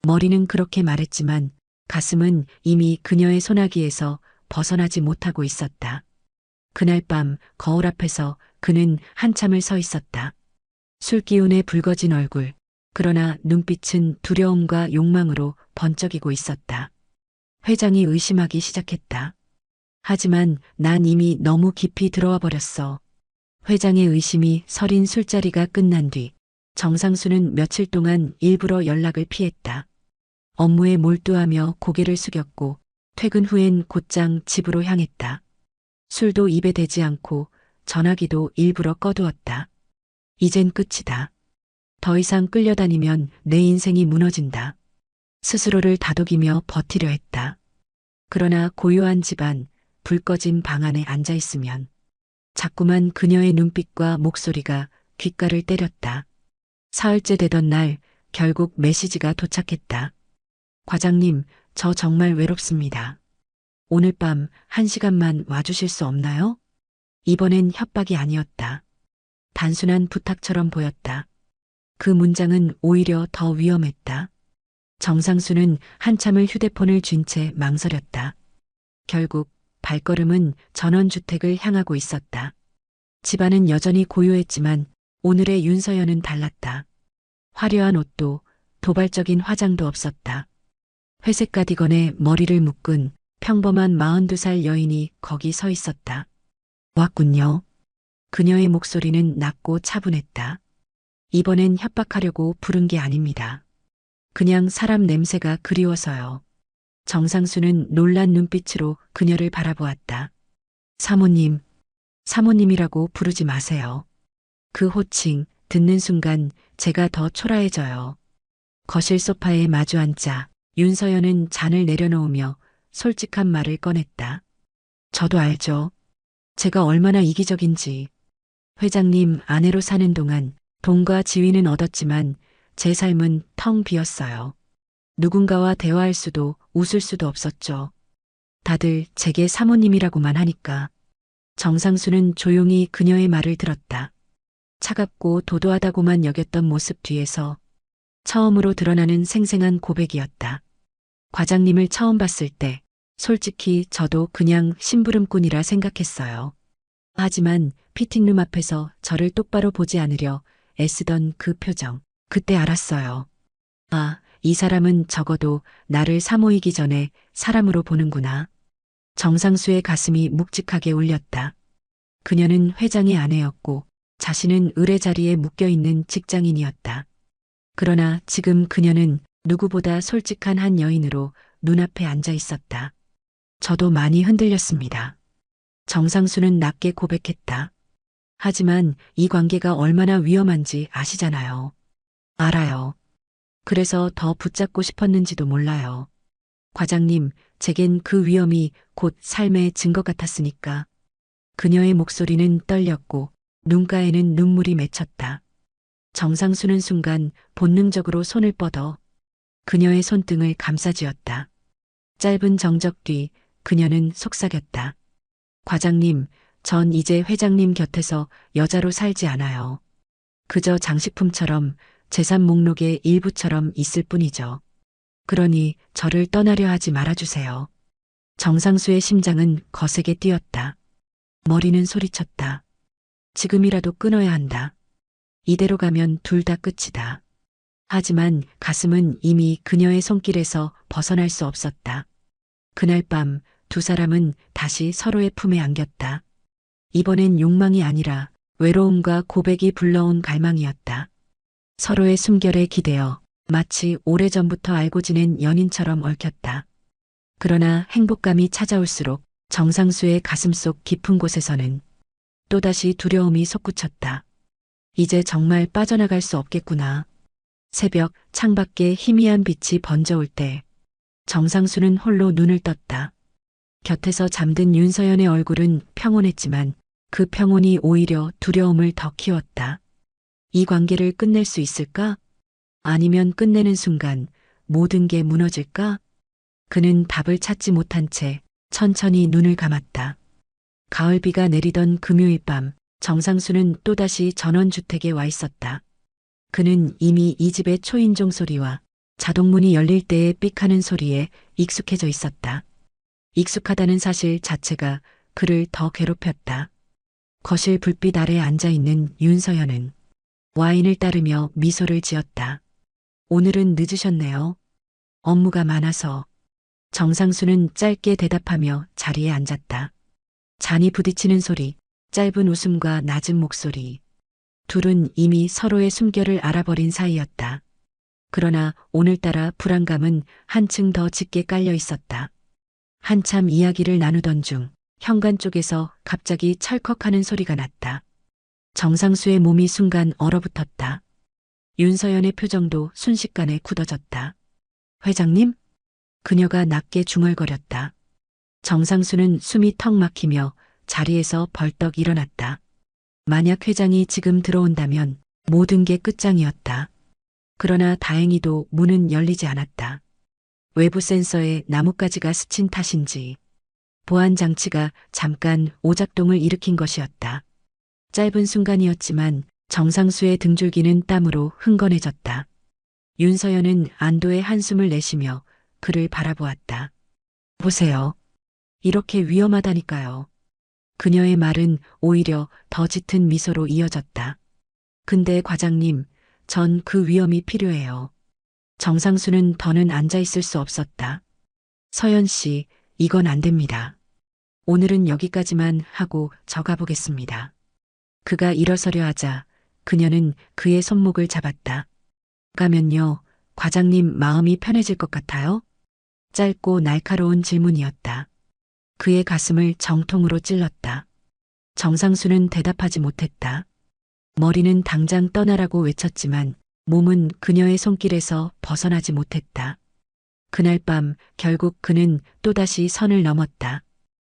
S1: 머리는 그렇게 말했지만 가슴은 이미 그녀의 소나기에서 벗어나지 못하고 있었다. 그날 밤 거울 앞에서 그는 한참을 서 있었다. 술기운에 붉어진 얼굴, 그러나 눈빛은 두려움과 욕망으로 번쩍이고 있었다. 회장이 의심하기 시작했다. 하지만 난 이미 너무 깊이 들어와 버렸어. 회장의 의심이 서린 술자리가 끝난 뒤 정상수는 며칠 동안 일부러 연락을 피했다. 업무에 몰두하며 고개를 숙였고 퇴근 후엔 곧장 집으로 향했다. 술도 입에 대지 않고 전화기도 일부러 꺼두었다. 이젠 끝이다. 더 이상 끌려다니면 내 인생이 무너진다. 스스로를 다독이며 버티려 했다. 그러나 고요한 집안, 불 꺼진 방 안에 앉아 있으면 자꾸만 그녀의 눈빛과 목소리가 귓가를 때렸다. 사흘째 되던 날 결국 메시지가 도착했다. 과장님, 저 정말 외롭습니다. 오늘 밤 1시간만 와주실 수 없나요? 이번엔 협박이 아니었다. 단순한 부탁처럼 보였다. 그 문장은 오히려 더 위험했다. 정상수는 한참을 휴대폰을 쥔 채 망설였다. 결국 발걸음은 전원주택을 향하고 있었다. 집안은 여전히 고요했지만 오늘의 윤서연은 달랐다. 화려한 옷도 도발적인 화장도 없었다. 회색 가디건에 머리를 묶은 평범한 42살 여인이 거기 서 있었다. 왔군요. 그녀의 목소리는 낮고 차분했다. 이번엔 협박하려고 부른 게 아닙니다. 그냥 사람 냄새가 그리워서요. 정상수는 놀란 눈빛으로 그녀를 바라보았다. 사모님, 사모님이라고 부르지 마세요. 그 호칭 듣는 순간 제가 더 초라해져요. 거실 소파에 마주 앉자 윤서연은 잔을 내려놓으며 솔직한 말을 꺼냈다. 저도 알죠. 제가 얼마나 이기적인지. 회장님 아내로 사는 동안 돈과 지위는 얻었지만 제 삶은 텅 비었어요. 누군가와 대화할 수도 웃을 수도 없었죠. 다들 제게 사모님이라고만 하니까. 정상수는 조용히 그녀의 말을 들었다. 차갑고 도도하다고만 여겼던 모습 뒤에서 처음으로 드러나는 생생한 고백이었다. 과장님을 처음 봤을 때 솔직히 저도 그냥 심부름꾼이라 생각했어요. 하지만 피팅룸 앞에서 저를 똑바로 보지 않으려 애쓰던 그 표정, 그때 알았어요. 아, 이 사람은 적어도 나를 사모이기 전에 사람으로 보는구나. 정상수의 가슴이 묵직하게 울렸다. 그녀는 회장의 아내였고 자신은 의뢰 자리에 묶여있는 직장인이었다. 그러나 지금 그녀는 누구보다 솔직한 한 여인으로 눈앞에 앉아 있었다. 저도 많이 흔들렸습니다. 정상수는 낮게 고백했다. 하지만 이 관계가 얼마나 위험한지 아시잖아요. 알아요. 그래서 더 붙잡고 싶었는지도 몰라요. 과장님, 제겐 그 위험이 곧 삶의 증거 같았으니까. 그녀의 목소리는 떨렸고 눈가에는 눈물이 맺혔다. 정상수는 순간 본능적으로 손을 뻗어 그녀의 손등을 감싸쥐었다. 짧은 정적 뒤 그녀는 속삭였다. 과장님, 전 이제 회장님 곁에서 여자로 살지 않아요. 그저 장식품처럼 재산 목록의 일부처럼 있을 뿐이죠. 그러니 저를 떠나려 하지 말아주세요. 정상수의 심장은 거세게 뛰었다. 머리는 소리쳤다. 지금이라도 끊어야 한다. 이대로 가면 둘 다 끝이다. 하지만 가슴은 이미 그녀의 손길에서 벗어날 수 없었다. 그날 밤 두 사람은 다시 서로의 품에 안겼다. 이번엔 욕망이 아니라 외로움과 고백이 불러온 갈망이었다. 서로의 숨결에 기대어 마치 오래전부터 알고 지낸 연인처럼 얽혔다. 그러나 행복감이 찾아올수록 정상수의 가슴속 깊은 곳에서는 또다시 두려움이 솟구쳤다. 이제 정말 빠져나갈 수 없겠구나. 새벽 창밖에 희미한 빛이 번져올 때 정상수는 홀로 눈을 떴다. 곁에서 잠든 윤서연의 얼굴은 평온했지만 그 평온이 오히려 두려움을 더 키웠다. 이 관계를 끝낼 수 있을까? 아니면 끝내는 순간 모든 게 무너질까? 그는 답을 찾지 못한 채 천천히 눈을 감았다. 가을비가 내리던 금요일 밤 정상수는 또다시 전원주택에 와 있었다. 그는 이미 이 집의 초인종 소리와 자동문이 열릴 때의 삑하는 소리에 익숙해져 있었다. 익숙하다는 사실 자체가 그를 더 괴롭혔다. 거실 불빛 아래 앉아있는 윤서연은 와인을 따르며 미소를 지었다. 오늘은 늦으셨네요. 업무가 많아서. 정상수는 짧게 대답하며 자리에 앉았다. 잔이 부딪히는 소리, 짧은 웃음과 낮은 목소리. 둘은 이미 서로의 숨결을 알아버린 사이였다. 그러나 오늘따라 불안감은 한층 더 짙게 깔려 있었다. 한참 이야기를 나누던 중 현관 쪽에서 갑자기 찰컥하는 소리가 났다. 정상수의 몸이 순간 얼어붙었다. 윤서연의 표정도 순식간에 굳어졌다. 회장님? 그녀가 낮게 중얼거렸다. 정상수는 숨이 턱 막히며 자리에서 벌떡 일어났다. 만약 회장이 지금 들어온다면 모든 게 끝장이었다. 그러나 다행히도 문은 열리지 않았다. 외부 센서에 나뭇가지가 스친 탓인지 보안 장치가 잠깐 오작동을 일으킨 것이었다. 짧은 순간이었지만 정상수의 등줄기는 땀으로 흥건해졌다. 윤서연은 안도의 한숨을 내쉬며 그를 바라보았다. 보세요. 이렇게 위험하다니까요. 그녀의 말은 오히려 더 짙은 미소로 이어졌다. 근데 과장님, 전 그 위험이 필요해요. 정상수는 더는 앉아 있을 수 없었다. 서연 씨, 이건 안 됩니다. 오늘은 여기까지만 하고 저 가보겠습니다. 그가 일어서려 하자 그녀는 그의 손목을 잡았다. 가면요, 과장님 마음이 편해질 것 같아요? 짧고 날카로운 질문이었다. 그의 가슴을 정통으로 찔렀다. 정상수는 대답하지 못했다. 머리는 당장 떠나라고 외쳤지만 몸은 그녀의 손길에서 벗어나지 못했다. 그날 밤 결국 그는 또다시 선을 넘었다.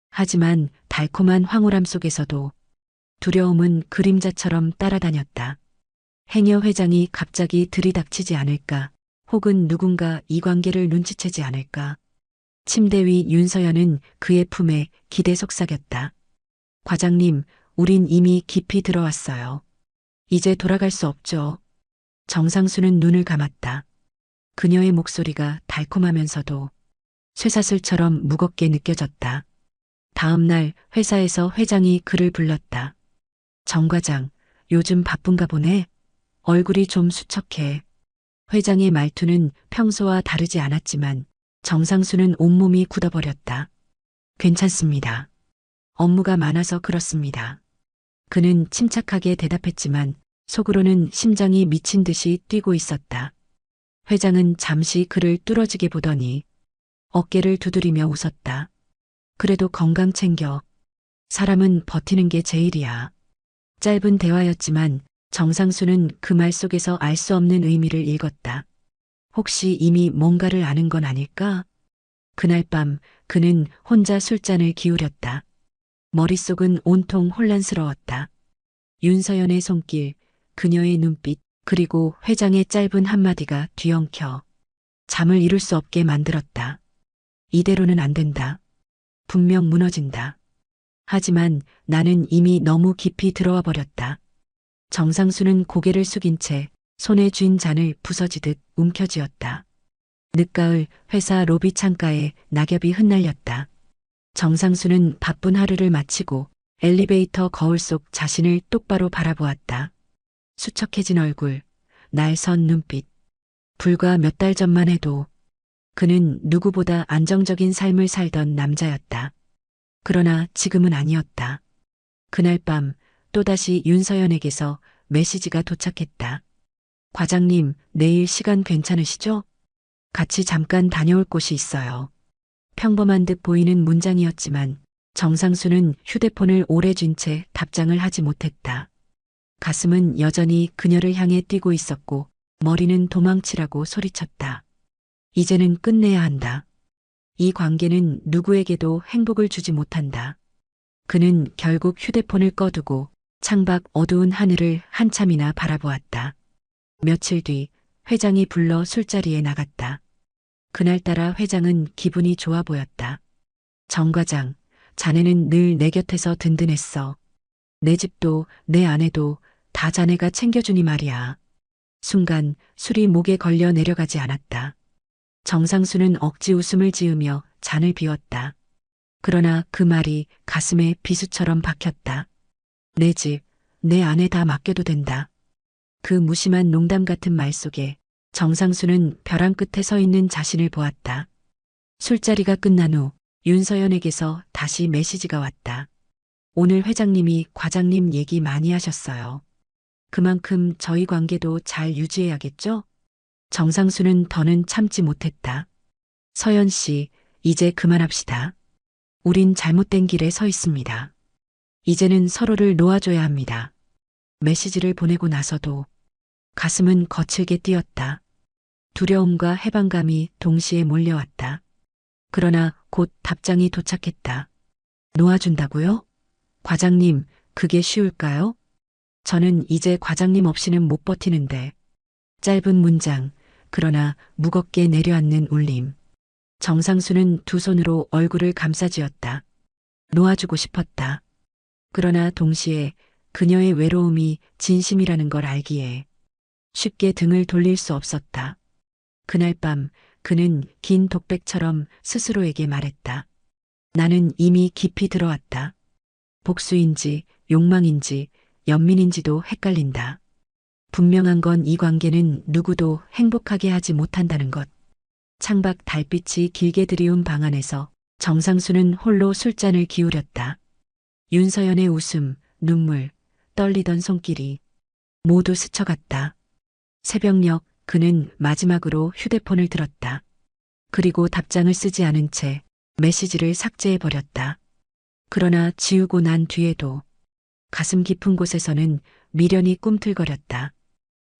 S1: 하지만 달콤한 황홀함 속에서도 두려움은 그림자처럼 따라다녔다. 행여 회장이 갑자기 들이닥치지 않을까, 혹은 누군가 이 관계를 눈치채지 않을까. 침대 위 윤서연은 그의 품에 기대 속삭였다. 과장님, 우린 이미 깊이 들어왔어요. 이제 돌아갈 수 없죠. 정상수는 눈을 감았다. 그녀의 목소리가 달콤하면서도 쇠사슬처럼 무겁게 느껴졌다. 다음 날 회사에서 회장이 그를 불렀다. 정 과장, 요즘 바쁜가 보네. 얼굴이 좀 수척해. 회장의 말투는 평소와 다르지 않았지만 정상수는 온몸이 굳어버렸다. 괜찮습니다. 업무가 많아서 그렇습니다. 그는 침착하게 대답했지만 속으로는 심장이 미친 듯이 뛰고 있었다. 회장은 잠시 그를 뚫어지게 보더니 어깨를 두드리며 웃었다. 그래도 건강 챙겨. 사람은 버티는 게 제일이야. 짧은 대화였지만 정상수는 그 말 속에서 알 수 없는 의미를 읽었다. 혹시 이미 뭔가를 아는 건 아닐까? 그날 밤 그는 혼자 술잔을 기울였다. 머릿속은 온통 혼란스러웠다. 윤서연의 손길, 그녀의 눈빛, 그리고 회장의 짧은 한마디가 뒤엉켜 잠을 이룰 수 없게 만들었다. 이대로는 안 된다. 분명 무너진다. 하지만 나는 이미 너무 깊이 들어와 버렸다. 정상수는 고개를 숙인 채 손에 쥔 잔을 부서지듯 움켜쥐었다. 늦가을 회사 로비 창가에 낙엽이 흩날렸다. 정상수는 바쁜 하루를 마치고 엘리베이터 거울 속 자신을 똑바로 바라보았다. 수척해진 얼굴, 날선 눈빛. 불과 몇 달 전만 해도 그는 누구보다 안정적인 삶을 살던 남자였다. 그러나 지금은 아니었다. 그날 밤 또다시 윤서연에게서 메시지가 도착했다. 과장님, 내일 시간 괜찮으시죠? 같이 잠깐 다녀올 곳이 있어요. 평범한 듯 보이는 문장이었지만 정상수는 휴대폰을 오래 쥔 채 답장을 하지 못했다. 가슴은 여전히 그녀를 향해 뛰고 있었고 머리는 도망치라고 소리쳤다. 이제는 끝내야 한다. 이 관계는 누구에게도 행복을 주지 못한다. 그는 결국 휴대폰을 꺼두고 창밖 어두운 하늘을 한참이나 바라보았다. 며칠 뒤 회장이 불러 술자리에 나갔다. 그날따라 회장은 기분이 좋아 보였다. 정 과장, 자네는 늘 내 곁에서 든든했어. 내 집도 내 아내도 다 자네가 챙겨주니 말이야. 순간 술이 목에 걸려 내려가지 않았다. 정상수는 억지 웃음을 지으며 잔을 비웠다. 그러나 그 말이 가슴에 비수처럼 박혔다. 내 집, 내 아내 다 맡겨도 된다. 그 무심한 농담 같은 말 속에 정상수는 벼랑 끝에 서 있는 자신을 보았다. 술자리가 끝난 후 윤서연에게서 다시 메시지가 왔다. 오늘 회장님이 과장님 얘기 많이 하셨어요. 그만큼 저희 관계도 잘 유지해야겠죠? 정상수는 더는 참지 못했다. 서연 씨, 이제 그만합시다. 우린 잘못된 길에 서 있습니다. 이제는 서로를 놓아줘야 합니다. 메시지를 보내고 나서도 가슴은 거칠게 뛰었다. 두려움과 해방감이 동시에 몰려왔다. 그러나 곧 답장이 도착했다. 놓아준다고요? 과장님, 그게 쉬울까요? 저는 이제 과장님 없이는 못 버티는데. 짧은 문장, 그러나 무겁게 내려앉는 울림. 정상수는 두 손으로 얼굴을 감싸쥐었다. 놓아주고 싶었다. 그러나 동시에 그녀의 외로움이 진심이라는 걸 알기에 쉽게 등을 돌릴 수 없었다. 그날 밤 그는 긴 독백처럼 스스로에게 말했다. 나는 이미 깊이 들어왔다. 복수인지 욕망인지 연민인지도 헷갈린다. 분명한 건 이 관계는 누구도 행복하게 하지 못한다는 것. 창밖 달빛이 길게 들이운 방 안에서 정상수는 홀로 술잔을 기울였다. 윤서연의 웃음, 눈물, 떨리던 손길이 모두 스쳐갔다. 새벽녘 그는 마지막으로 휴대폰을 들었다. 그리고 답장을 쓰지 않은 채 메시지를 삭제해버렸다. 그러나 지우고 난 뒤에도 가슴 깊은 곳에서는 미련이 꿈틀거렸다.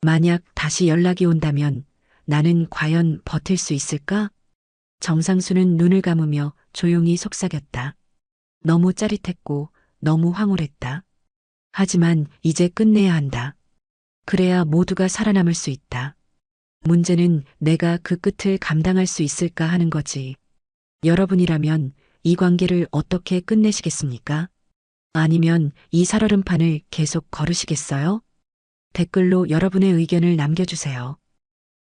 S1: 만약 다시 연락이 온다면 나는 과연 버틸 수 있을까? 정상수는 눈을 감으며 조용히 속삭였다. 너무 짜릿했고 너무 황홀했다. 하지만 이제 끝내야 한다. 그래야 모두가 살아남을 수 있다. 문제는 내가 그 끝을 감당할 수 있을까 하는 거지. 여러분이라면 이 관계를 어떻게 끝내시겠습니까? 아니면 이 살얼음판을 계속 걸으시겠어요? 댓글로 여러분의 의견을 남겨주세요.